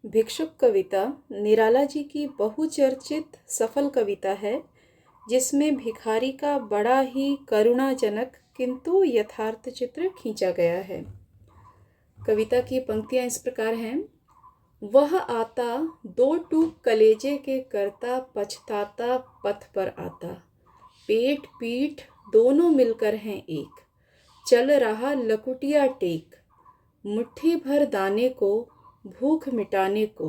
भिक्षुक कविता निराला जी की बहुचर्चित सफल कविता है, जिसमें भिखारी का बड़ा ही करुणाजनक किंतु यथार्थ चित्र खींचा गया है। कविता की पंक्तियां इस प्रकार हैं। वह आता दो टूक कलेजे के करता, पछताता पथ पर आता। पेट पीठ दोनों मिलकर हैं एक, चल रहा लकुटिया टेक। मुट्ठी भर दाने को, भूख मिटाने को,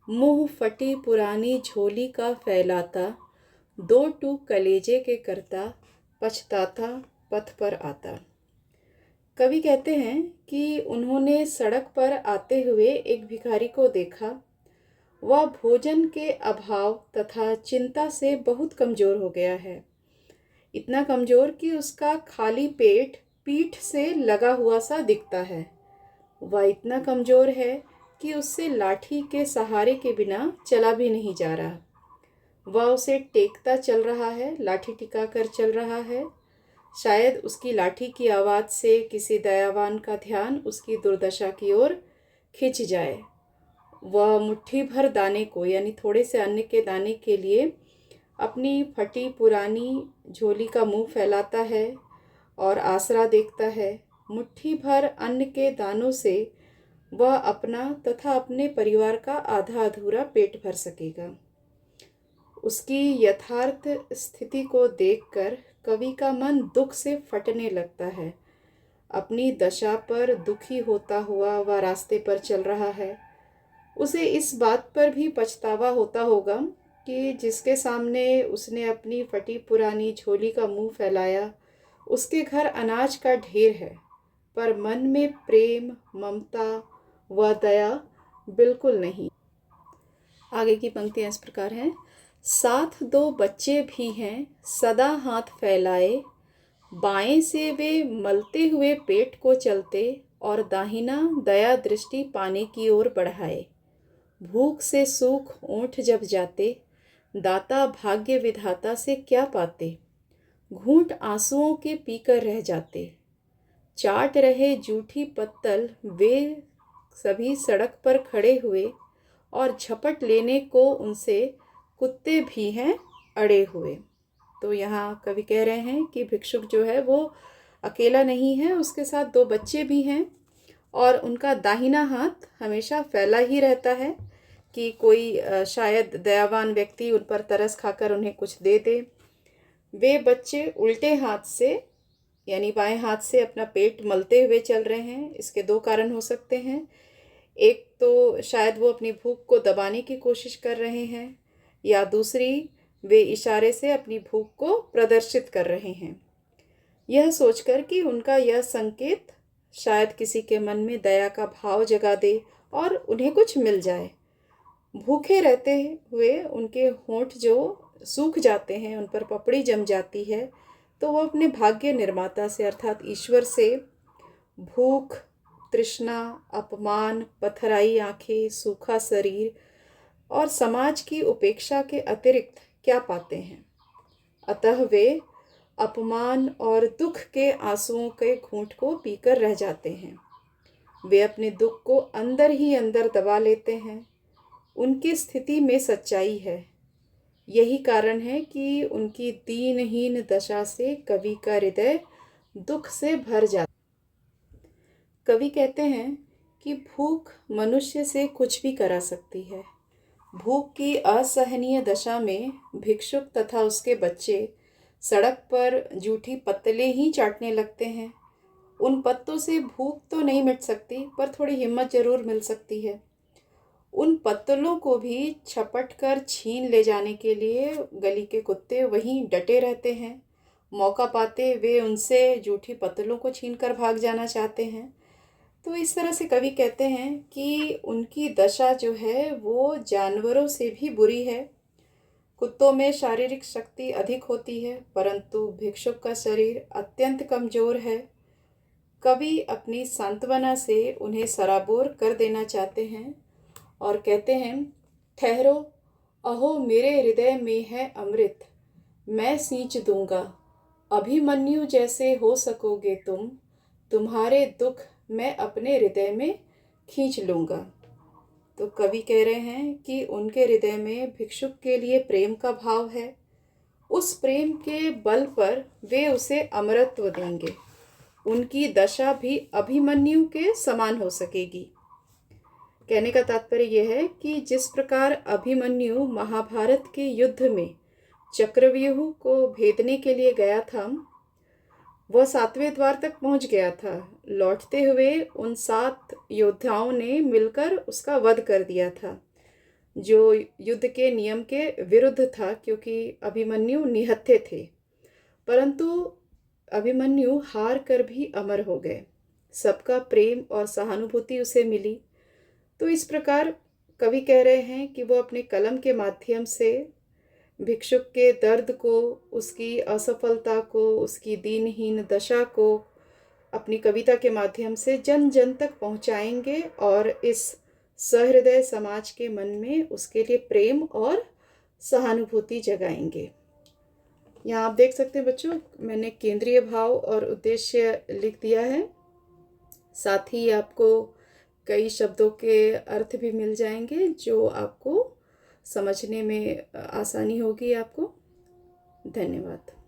मुंह फटी पुरानी झोली का फैलाता। दो टूक कलेजे के करता, पछताता पथ पर आता। कवि कहते हैं कि उन्होंने सड़क पर आते हुए एक भिखारी को देखा। वह भोजन के अभाव तथा चिंता से बहुत कमज़ोर हो गया है, इतना कमज़ोर कि उसका खाली पेट पीठ से लगा हुआ सा दिखता है। वह इतना कमज़ोर है कि उससे लाठी के सहारे के बिना चला भी नहीं जा रहा। वह उसे टेकता चल रहा है, लाठी टिका कर चल रहा है। शायद उसकी लाठी की आवाज़ से किसी दयावान का ध्यान उसकी दुर्दशा की ओर खिंच जाए। वह मुट्ठी भर दाने को, यानी थोड़े से अन्न के दाने के लिए अपनी फटी पुरानी झोली का मुंह फैलाता है और आसरा देखता है। मुट्ठी भर अन्न के दानों से वह अपना तथा अपने परिवार का आधा अधूरा पेट भर सकेगा। उसकी यथार्थ स्थिति को देखकर कवि का मन दुख से फटने लगता है। अपनी दशा पर दुखी होता हुआ वह रास्ते पर चल रहा है। उसे इस बात पर भी पछतावा होता होगा कि जिसके सामने उसने अपनी फटी पुरानी झोली का मुंह फैलाया, उसके घर अनाज का ढेर है, पर मन में प्रेम, ममता व दया बिल्कुल नहीं। आगे की पंक्तियां इस प्रकार हैं। साथ दो बच्चे भी हैं सदा हाथ फैलाए, बाएं से वे मलते हुए पेट को चलते और दाहिना दया दृष्टि पाने की ओर बढ़ाए। भूख से सूख ओंठ जब जाते, दाता भाग्य विधाता से क्या पाते। घूंट आंसुओं के पीकर रह जाते, चाट रहे जूठी पत्तल वे सभी सड़क पर खड़े हुए, और झपट लेने को उनसे कुत्ते भी हैं अड़े हुए। तो यहाँ कवि कह रहे हैं कि भिक्षुक जो है वो अकेला नहीं है, उसके साथ दो बच्चे भी हैं और उनका दाहिना हाथ हमेशा फैला ही रहता है कि कोई शायद दयावान व्यक्ति उन पर तरस खाकर उन्हें कुछ दे दे। वे बच्चे उल्टे हाथ से, यानी बाएं हाथ से अपना पेट मलते हुए चल रहे हैं। इसके दो कारण हो सकते हैं। एक तो शायद वो अपनी भूख को दबाने की कोशिश कर रहे हैं, या दूसरी वे इशारे से अपनी भूख को प्रदर्शित कर रहे हैं, यह सोचकर कि उनका यह संकेत शायद किसी के मन में दया का भाव जगा दे और उन्हें कुछ मिल जाए। भूखे रहते हुए उनके होंठ जो सूख जाते हैं, उन पर पपड़ी जम जाती है, तो वो अपने भाग्य निर्माता से अर्थात ईश्वर से भूख, तृष्णा, अपमान, पथराई आंखें, सूखा शरीर और समाज की उपेक्षा के अतिरिक्त क्या पाते हैं। अतः वे अपमान और दुख के आंसुओं के घूंट को पीकर रह जाते हैं। वे अपने दुख को अंदर ही अंदर दबा लेते हैं। उनकी स्थिति में सच्चाई है। यही कारण है कि उनकी दीनहीन दशा से कवि का हृदय दुख से भर जाता। कवि कहते हैं कि भूख मनुष्य से कुछ भी करा सकती है। भूख की असहनीय दशा में भिक्षुक तथा उसके बच्चे सड़क पर जूठी पत्तलें ही चाटने लगते हैं। उन पत्तों से भूख तो नहीं मिट सकती, पर थोड़ी हिम्मत जरूर मिल सकती है। उन पत्तलों को भी छपट कर छीन ले जाने के लिए गली के कुत्ते वहीं डटे रहते हैं। मौका पाते वे उनसे जूठी पत्तलों को छीन कर भाग जाना चाहते हैं। तो इस तरह से कवि कहते हैं कि उनकी दशा जो है वो जानवरों से भी बुरी है। कुत्तों में शारीरिक शक्ति अधिक होती है, परंतु भिक्षुक का शरीर अत्यंत कमज़ोर है। कवि अपनी सांत्वना से उन्हें सराबोर कर देना चाहते हैं और कहते हैं, ठहरो, अहो मेरे हृदय में है अमृत, मैं सींच दूंगा। अभिमन्यु जैसे हो सकोगे तुम्हारे दुख मैं अपने हृदय में खींच लूँगा। तो कवि कह रहे हैं कि उनके हृदय में भिक्षुक के लिए प्रेम का भाव है। उस प्रेम के बल पर वे उसे अमरत्व देंगे। उनकी दशा भी अभिमन्यु के समान हो सकेगी। कहने का तात्पर्य यह है कि जिस प्रकार अभिमन्यु महाभारत के युद्ध में चक्रव्यूह को भेदने के लिए गया था, वह 7वें द्वार तक पहुंच गया था। लौटते हुए उन 7 योद्धाओं ने मिलकर उसका वध कर दिया था, जो युद्ध के नियम के विरुद्ध था, क्योंकि अभिमन्यु निहत्थे थे। परंतु अभिमन्यु हार कर भी अमर हो गए। सबका प्रेम और सहानुभूति उसे मिली। तो इस प्रकार कवि कह रहे हैं कि वो अपने कलम के माध्यम से भिक्षुक के दर्द को, उसकी असफलता को, उसकी दीनहीन दशा को अपनी कविता के माध्यम से जन जन तक पहुंचाएंगे और इस सहृदय समाज के मन में उसके लिए प्रेम और सहानुभूति जगाएंगे। यहाँ आप देख सकते हैं बच्चों, मैंने केंद्रीय भाव और उद्देश्य लिख दिया है। साथ ही आपको कई शब्दों के अर्थ भी मिल जाएंगे जो आपको समझने में आसानी होगी आपको। धन्यवाद।